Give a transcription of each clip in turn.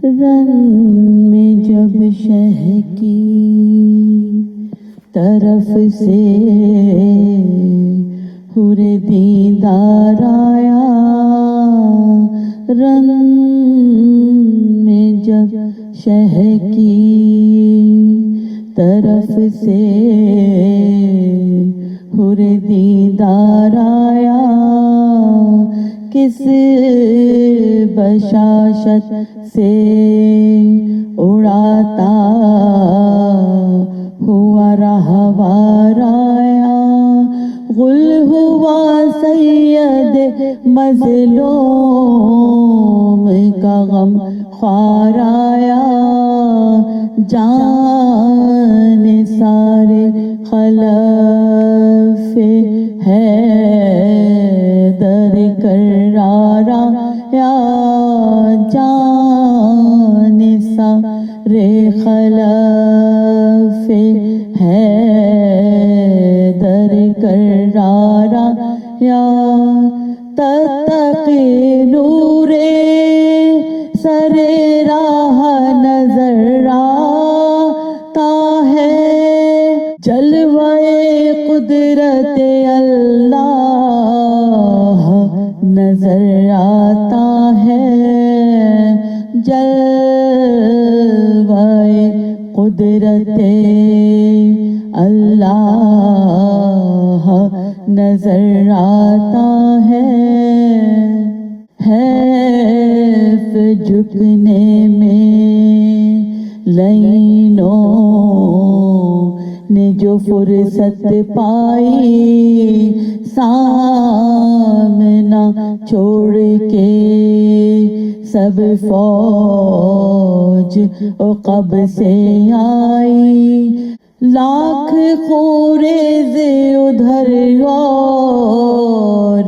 رن میں جب شہ کی طرف سے حور دیدار آیا، رن میں جب شہ کی طرف سے حور دیدار آیا، کس بشاشت سے اڑاتا ہوا رہوار آیا، غل ہوا سید مظلوم کا غم خوار آیا، جان سارے خلف حیدر کرار آیا، جان سارے خلف حیدر کرار آیا، تتقی نور سر راہ نظر آتا ہے، جلوے قدرت اللہ نظر آتا ہے، جلوے قدرت اللہ نظر آتا ہے، حیف جھکنے میں لعینوں نے جو فرصت پائی، سامنا چھوڑ کے سب فوج عقب سے آئی، لاکھ خوریز ادھر اور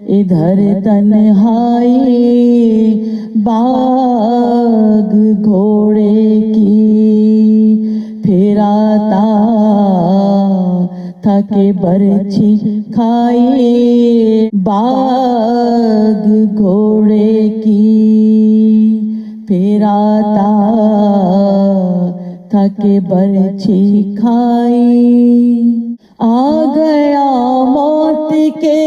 ادھر تنہائی، باغ گھوڑے کی پھراتا تھا کہ برچھی کھائی، باغ گھوڑے کی پھراتا تھا کہ برچھی کھائی، آ گیا موت کے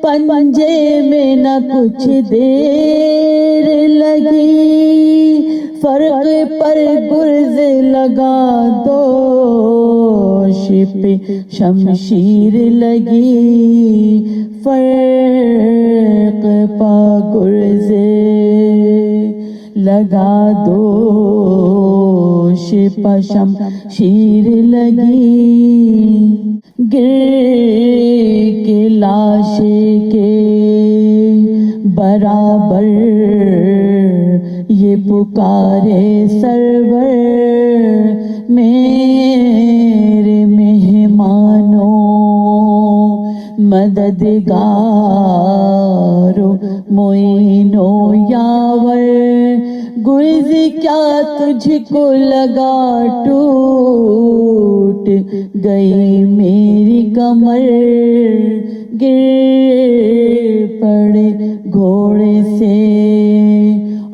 پنجے میں نہ کچھ دیر لگی، فرق پر گرز لگا دوش پہ شمشیر لگی، فرق پا گرز لگا دوش پا شمشیر لگی، گر کے لاش کے برابر یہ پکارے سرور، میرے مہمانوں مددگارو معینو یاور، گرز کیا تجھ کو لگا ٹوٹ گئی میری کمر، گر پڑے گھوڑے سے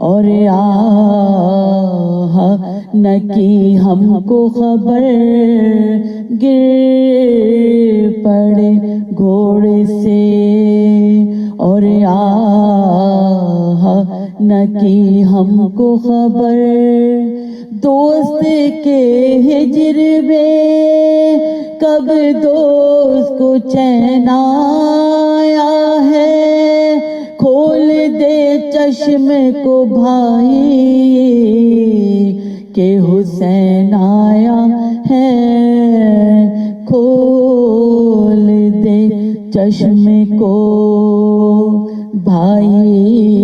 اور آہ نہ کی ہم کو خبر، گر پڑے گھوڑے سے اور آہ نہ کی ہم کو خبر، دوست کے ہجر میں کب دوست کو چین آیا ہے، کھول دے چشم کو بھائی کہ حسین آیا ہے، کھول دے چشم کو بھائی